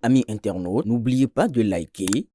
Amis internautes, n'oubliez pas de liker,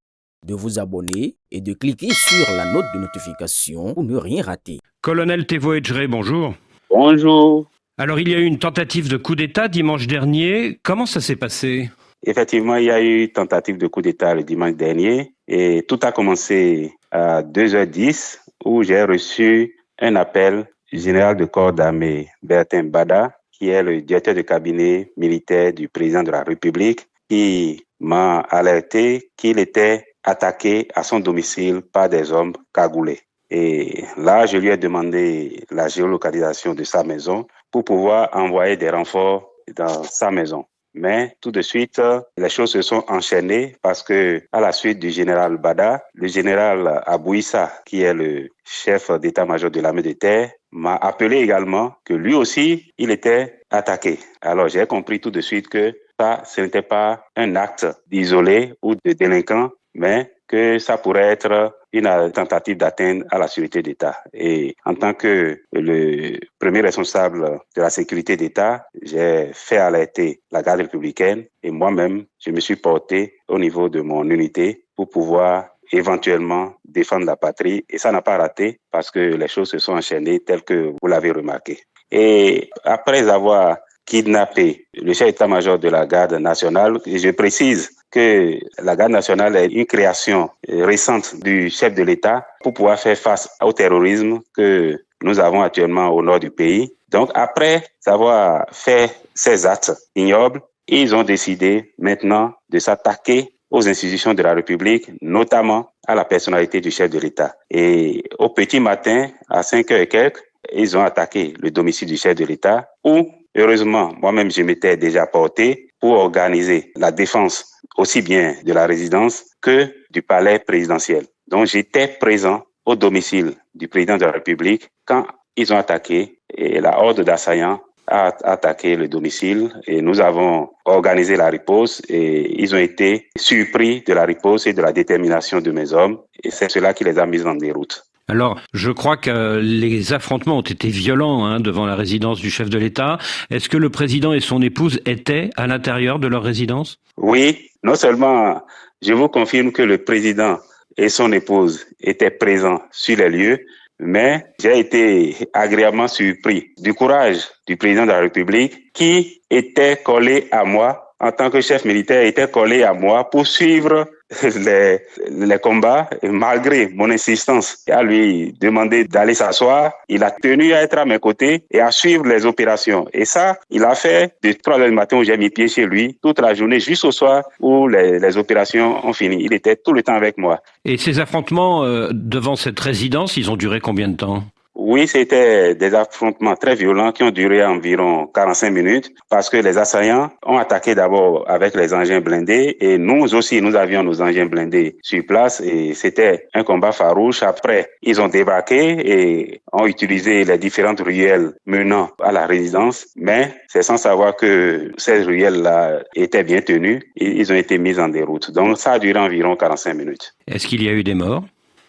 de vous abonner et de cliquer sur la note de notification pour ne rien rater. Colonel Thévo Edgeré, bonjour. Bonjour. Alors, il y a eu une tentative de coup d'État dimanche dernier. Comment ça s'est passé? Effectivement, il y a eu tentative de coup d'État le dimanche dernier et tout a commencé à 2h10 où j'ai reçu un appel du général de corps d'armée Bertin Bada, qui est le directeur de cabinet militaire du président de la République, qui m'a alerté qu'il était attaqué à son domicile par des hommes cagoulés. Et là, je lui ai demandé la géolocalisation de sa maison pour pouvoir envoyer des renforts dans sa maison. Mais tout de suite, les choses se sont enchaînées parce que, à la suite du général Bada, le général Abouissa, qui est le chef d'état-major de l'armée de terre, m'a appelé également que lui aussi, il était attaqué. Alors, j'ai compris tout de suite que ça, ce n'était pas un acte d'isolé ou de délinquant, mais que ça pourrait être une tentative d'atteinte à la sécurité d'État. Et en tant que le premier responsable de la sécurité d'État, j'ai fait alerter la garde républicaine et moi-même, je me suis porté au niveau de mon unité pour pouvoir éventuellement défendre la patrie. Et ça n'a pas raté parce que les choses se sont enchaînées telles que vous l'avez remarqué. Et après avoir kidnappé le chef d'état-major de la garde nationale, je précise que la garde nationale est une création récente du chef de l'État pour pouvoir faire face au terrorisme que nous avons actuellement au nord du pays. Donc, après avoir fait ces actes ignobles, ils ont décidé maintenant de s'attaquer aux institutions de la République, notamment à la personnalité du chef de l'État. Et au petit matin, à 5h et quelques, ils ont attaqué le domicile du chef de l'État où, heureusement, moi-même, je m'étais déjà porté pour organiser la défense aussi bien de la résidence que du palais présidentiel. Donc, j'étais présent au domicile du président de la République quand ils ont attaqué et la horde d'assaillants a attaqué le domicile et nous avons organisé la riposte et ils ont été surpris de la riposte et de la détermination de mes hommes et c'est cela qui les a mis en déroute. Alors, je crois que les affrontements ont été violents devant la résidence du chef de l'État. Est-ce que le président et son épouse étaient à l'intérieur de leur résidence? Oui, non seulement je vous confirme que le président et son épouse étaient présents sur les lieux, mais j'ai été agréablement surpris du courage du président de la République qui était collé à moi en tant que chef militaire, était collé à moi pour suivre les combats, et malgré mon insistance à lui demander d'aller s'asseoir, il a tenu à être à mes côtés et à suivre les opérations. Et ça, il a fait de 3h du matin où j'ai mis pied chez lui, toute la journée jusqu'au soir où les opérations ont fini. Il était tout le temps avec moi. Et ces affrontements devant cette résidence, ils ont duré combien de temps? Oui, c'était des affrontements très violents qui ont duré environ 45 minutes parce que les assaillants ont attaqué d'abord avec les engins blindés et nous aussi, nous avions nos engins blindés sur place et c'était un combat farouche. Après, ils ont débarqué et ont utilisé les différentes ruelles menant à la résidence, mais c'est sans savoir que ces ruelles-là étaient bien tenues et ils ont été mis en déroute. Donc, ça a duré environ 45 minutes. Est-ce qu'il y a eu des morts?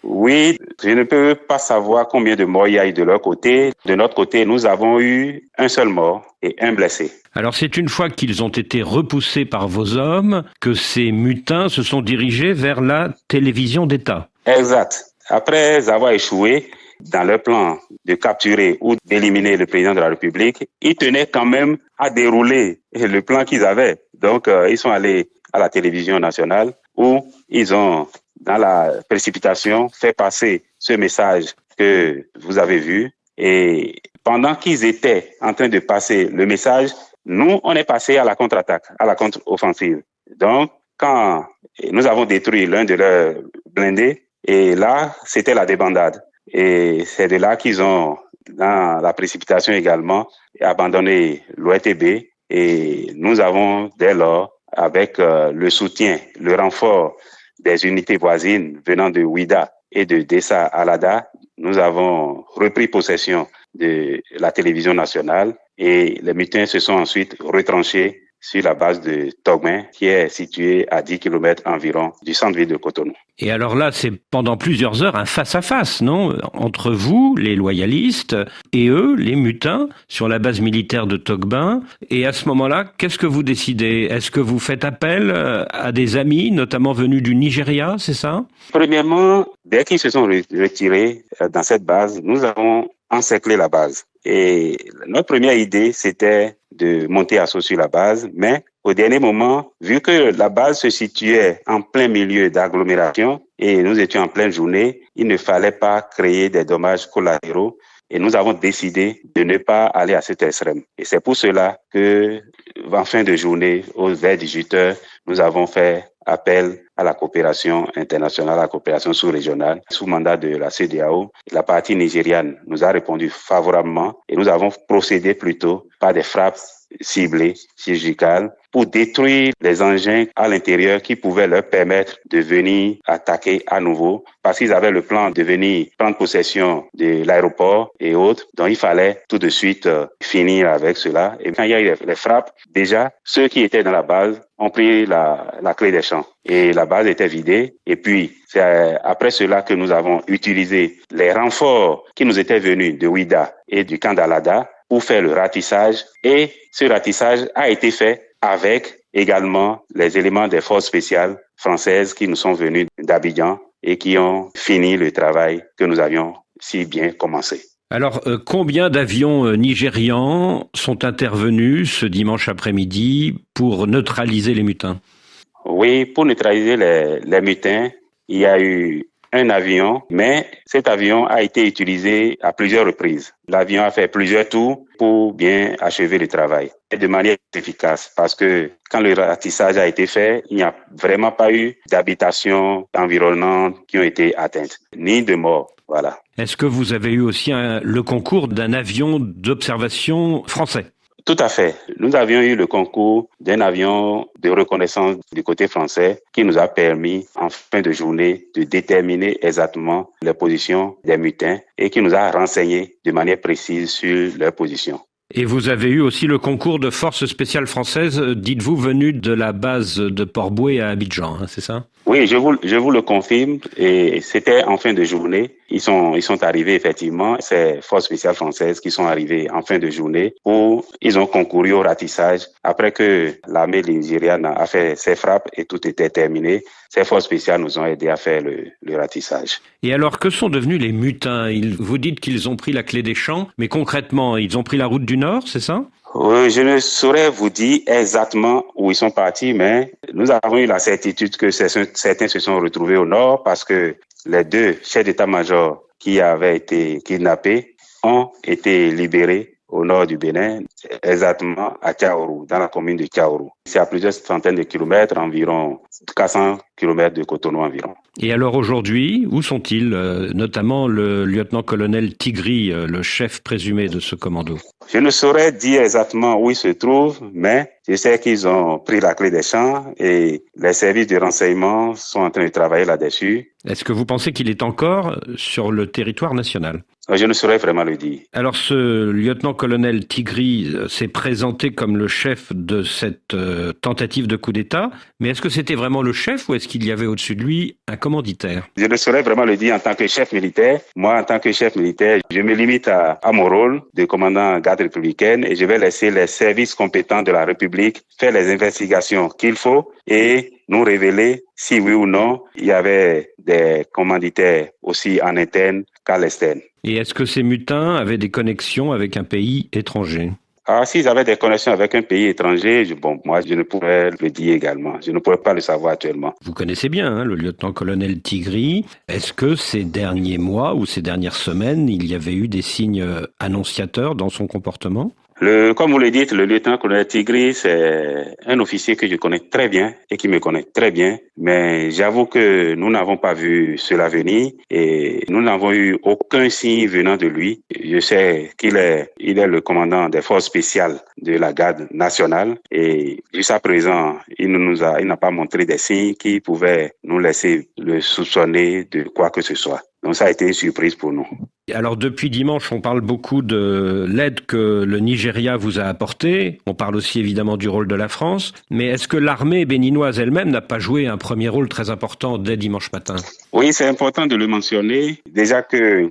Oui, je ne peux pas savoir combien de morts il y a eu de leur côté. De notre côté, nous avons eu un seul mort et un blessé. Alors c'est une fois qu'ils ont été repoussés par vos hommes que ces mutins se sont dirigés vers la télévision d'État. Exact. Après avoir échoué dans leur plan de capturer ou d'éliminer le président de la République, ils tenaient quand même à dérouler le plan qu'ils avaient. Donc, ils sont allés à la télévision nationale où ils ont, dans la précipitation, fait passer ce message que vous avez vu. Et pendant qu'ils étaient en train de passer le message, nous, on est passé à la contre-attaque, à la contre-offensive. Donc, quand nous avons détruit l'un de leurs blindés, et là, c'était la débandade. Et c'est de là qu'ils ont, dans la précipitation également, abandonné l'ORTB. Et nous avons, dès lors, avec le soutien, le renfort des unités voisines venant de Ouida et de Dessa Alada, nous avons repris possession de la télévision nationale et les mutins se sont ensuite retranchés sur la base de Togmin, qui est située à 10 km environ du centre-ville de Cotonou. Et alors là, c'est pendant plusieurs heures un face-à-face, non? Entre vous, les loyalistes, et eux, les mutins, sur la base militaire de Togmin. Et à ce moment-là, qu'est-ce que vous décidez? Est-ce que vous faites appel à des amis, notamment venus du Nigeria, c'est ça? Premièrement, dès qu'ils se sont retirés dans cette base, nous avons encerclé la base. Et notre première idée, c'était de monter assaut sur la base, mais au dernier moment, vu que la base se situait en plein milieu d'agglomération et nous étions en pleine journée, il ne fallait pas créer des dommages collatéraux et nous avons décidé de ne pas aller à cet extrême. Et c'est pour cela que, en fin de journée, vers 18 heures, nous avons fait appel à la coopération internationale, à la coopération sous-régionale, sous mandat de la CEDEAO. La partie nigériane nous a répondu favorablement et nous avons procédé plutôt par des frappes ciblées, chirurgicales, pour détruire les engins à l'intérieur qui pouvaient leur permettre de venir attaquer à nouveau, parce qu'ils avaient le plan de venir prendre possession de l'aéroport et autres. Donc il fallait tout de suite finir avec cela. Et quand il y a eu les frappes, déjà, ceux qui étaient dans la base ont pris la clé des champs et la base était vidée. Et puis, c'est après cela que nous avons utilisé les renforts qui nous étaient venus de Ouida et du camp d'Alada pour faire le ratissage. Et ce ratissage a été fait avec également les éléments des forces spéciales françaises qui nous sont venus d'Abidjan et qui ont fini le travail que nous avions si bien commencé. Alors, combien d'avions nigérians sont intervenus ce dimanche après-midi pour neutraliser les mutins? Oui, pour neutraliser les mutins, il y a eu un avion, mais cet avion a été utilisé à plusieurs reprises. L'avion a fait plusieurs tours pour bien achever le travail et de manière efficace parce que quand le ratissage a été fait, il n'y a vraiment pas eu d'habitations environnantes qui ont été atteintes, ni de morts. Voilà. Est-ce que vous avez eu aussi le concours d'un avion d'observation français? Tout à fait. Nous avions eu le concours d'un avion de reconnaissance du côté français qui nous a permis, en fin de journée, de déterminer exactement les positions des mutins et qui nous a renseigné de manière précise sur leurs positions. Et vous avez eu aussi le concours de forces spéciales françaises, dites-vous, venu de la base de Port-Bouët à Abidjan, hein, c'est ça? Oui, je vous le confirme et c'était en fin de journée. Ils sont arrivés effectivement, ces forces spéciales françaises qui sont arrivées en fin de journée où ils ont concouru au ratissage. Après que l'armée nigériane a fait ses frappes et tout était terminé, ces forces spéciales nous ont aidés à faire le ratissage. Et alors, que sont devenus les mutins? Vous dites qu'ils ont pris la clé des champs, mais concrètement, ils ont pris la route du Nord, c'est ça? Je ne saurais vous dire exactement où ils sont partis, mais nous avons eu la certitude que certains se sont retrouvés au nord parce que les deux chefs d'état-major qui avaient été kidnappés ont été libérés au nord du Bénin, exactement à Tchaourou, dans la commune de Tchaourou. C'est à plusieurs centaines de kilomètres, environ 400 kilomètres de Cotonou environ. Et alors aujourd'hui, où sont-ils, notamment le lieutenant-colonel Tigri, le chef présumé de ce commando? Je ne saurais dire exactement où ils se trouvent, mais je sais qu'ils ont pris la clé des champs et les services de renseignement sont en train de travailler là-dessus. Est-ce que vous pensez qu'il est encore sur le territoire national? Je ne saurais vraiment le dire. Alors ce lieutenant-colonel Tigri s'est présenté comme le chef de cette tentative de coup d'État, mais est-ce que c'était vraiment le chef ou est-ce qu'il y avait au-dessus de lui un commanditaire? Je ne saurais vraiment le dire en tant que chef militaire. Moi, en tant que chef militaire, je me limite à mon rôle de commandant garde républicaine et je vais laisser les services compétents de la République faire les investigations qu'il faut et nous révéler si oui ou non il y avait des commanditaires aussi en interne qu'à l'externe. Et est-ce que ces mutins avaient des connexions avec un pays étranger? S'ils avaient des connexions avec un pays étranger, moi, je ne pourrais le dire également. Je ne pourrais pas le savoir actuellement. Vous connaissez bien le lieutenant-colonel Tigri. Est-ce que ces derniers mois ou ces dernières semaines, il y avait eu des signes annonciateurs dans son comportement? Comme vous le dites, le lieutenant-colonel Tigri, c'est un officier que je connais très bien et qui me connaît très bien. Mais j'avoue que nous n'avons pas vu cela venir et nous n'avons eu aucun signe venant de lui. Je sais qu'il est le commandant des forces spéciales de la garde nationale et jusqu'à présent, il n'a pas montré des signes qui pouvaient nous laisser le soupçonner de quoi que ce soit. Donc ça a été une surprise pour nous. Alors depuis dimanche, on parle beaucoup de l'aide que le Nigeria vous a apportée. On parle aussi évidemment du rôle de la France. Mais est-ce que l'armée béninoise elle-même n'a pas joué un premier rôle très important dès dimanche matin ? Oui, c'est important de le mentionner. Déjà que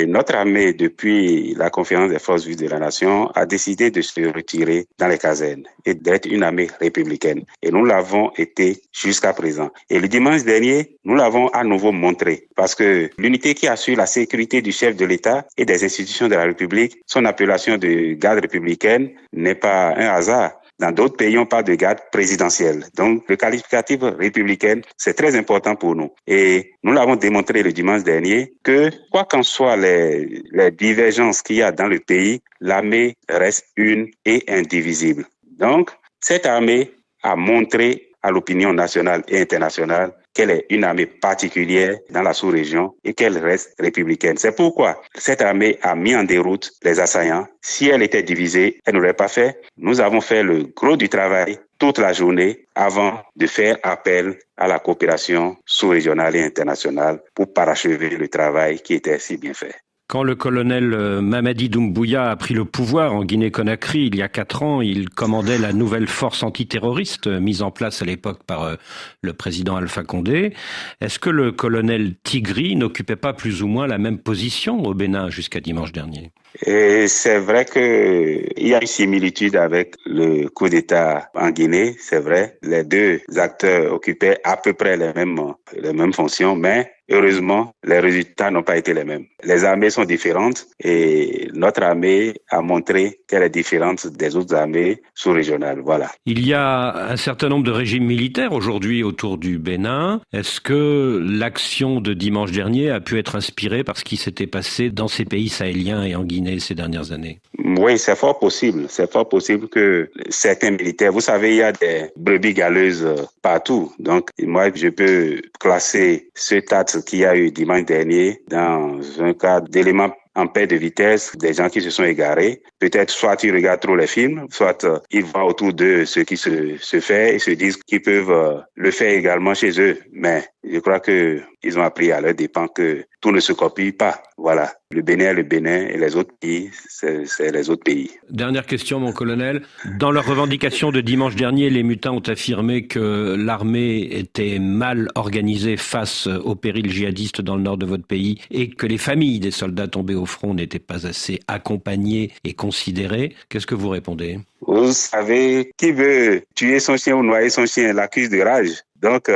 notre armée, depuis la conférence des forces vives de la nation, a décidé de se retirer dans les casernes et d'être une armée républicaine. Et nous l'avons été jusqu'à présent. Et le dimanche dernier, nous l'avons à nouveau montré. Parce que l'unité qui assure la sécurité du chef de l'État et des institutions de la République, son appellation de garde républicaine n'est pas un hasard. Dans d'autres pays, on parle de garde présidentielle. Donc, le qualificatif républicaine, c'est très important pour nous. Et nous l'avons démontré le dimanche dernier que, quoi qu'en soient les divergences qu'il y a dans le pays, l'armée reste une et indivisible. Donc, cette armée a montré à l'opinion nationale et internationale qu'elle est une armée particulière dans la sous-région et qu'elle reste républicaine. C'est pourquoi cette armée a mis en déroute les assaillants. Si elle était divisée, elle n'aurait pas fait. Nous avons fait le gros du travail toute la journée avant de faire appel à la coopération sous-régionale et internationale pour parachever le travail qui était si bien fait. Quand le colonel Mamadi Doumbouya a pris le pouvoir en Guinée-Conakry il y a 4 ans, il commandait la nouvelle force antiterroriste mise en place à l'époque par le président Alpha Condé. Est-ce que le colonel Tigri n'occupait pas plus ou moins la même position au Bénin jusqu'à dimanche dernier ? Et c'est vrai qu'il y a une similitude avec le coup d'État en Guinée, c'est vrai. Les deux acteurs occupaient à peu près les mêmes fonctions, mais heureusement, les résultats n'ont pas été les mêmes. Les armées sont différentes et notre armée a montré qu'elle est différente des autres armées sous-régionales. Voilà. Il y a un certain nombre de régimes militaires aujourd'hui autour du Bénin. Est-ce que l'action de dimanche dernier a pu être inspirée par ce qui s'était passé dans ces pays sahéliens et en Guinée ces dernières années? Oui, c'est fort possible. C'est fort possible que certains militaires, vous savez, il y a des brebis galeuses partout. Donc, moi, je peux classer ce acte qu'il y a eu dimanche dernier dans un cas d'éléments en perte de vitesse, des gens qui se sont égarés. Peut-être soit ils regardent trop les films, soit ils voient autour d'eux ce qui se fait et se disent qu'ils peuvent le faire également chez eux. Mais je crois que ils ont appris à leur dépens que tout ne se copie pas. Voilà. Le Bénin est le Bénin et les autres pays, c'est les autres pays. Dernière question, mon colonel. Dans leur revendication de dimanche dernier, les mutins ont affirmé que l'armée était mal organisée face aux périls djihadistes dans le nord de votre pays et que les familles des soldats tombés au front n'étaient pas assez accompagnées et considérées. Qu'est-ce que vous répondez ? Vous savez, qui veut tuer son chien ou noyer son chien l'accuse de rage. Donc,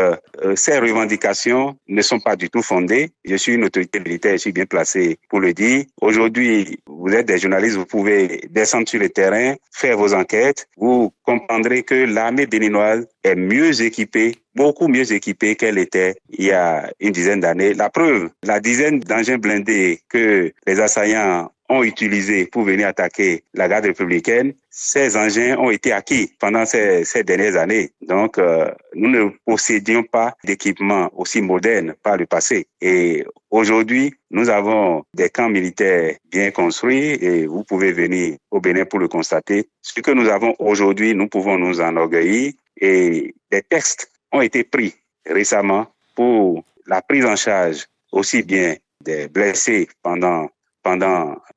ces revendications ne sont pas du tout fondées. Je suis une autorité militaire, je suis bien placé pour le dire. Aujourd'hui, vous êtes des journalistes, vous pouvez descendre sur le terrain, faire vos enquêtes. Vous comprendrez que l'armée béninoise est mieux équipée, beaucoup mieux équipée qu'elle était il y a une dizaine d'années. La preuve, la dizaine d'engins blindés que les assaillants ont utilisé pour venir attaquer la garde républicaine, ces engins ont été acquis pendant ces dernières années. Donc, nous ne possédions pas d'équipement aussi moderne par le passé. Et aujourd'hui, nous avons des camps militaires bien construits et vous pouvez venir au Bénin pour le constater. Ce que nous avons aujourd'hui, nous pouvons nous enorgueillir et des textes ont été pris récemment pour la prise en charge aussi bien des blessés pendant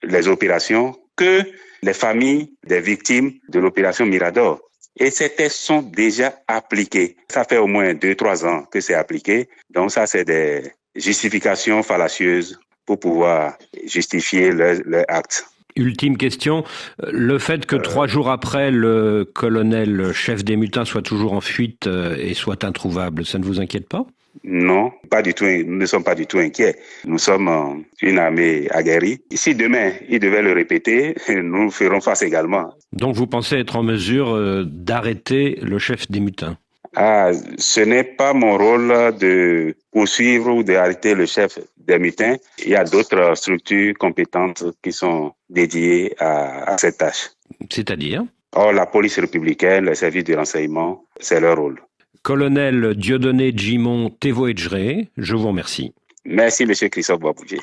les opérations que les familles des victimes de l'opération Mirador. Et ces tests sont déjà appliqués. Ça fait au moins 2-3 ans que c'est appliqué. Donc ça, c'est des justifications fallacieuses pour pouvoir justifier leur acte. Ultime question, le fait que 3 jours après, le colonel chef des mutins soit toujours en fuite et soit introuvable, ça ne vous inquiète pas ? Non, pas du tout. Nous ne sommes pas du tout inquiets. Nous sommes une armée aguerrie. Si demain, il devait le répéter, nous ferons face également. Donc vous pensez être en mesure d'arrêter le chef des mutins ? Ce n'est pas mon rôle de poursuivre ou d'arrêter le chef des mutins. Il y a d'autres structures compétentes qui sont dédiées à cette tâche. C'est-à-dire ? Or, la police républicaine, les services de renseignement, c'est leur rôle. Colonel Dieudonné Djimon Tevoedjré, je vous remercie. Merci, M. Christophe Boisboudier.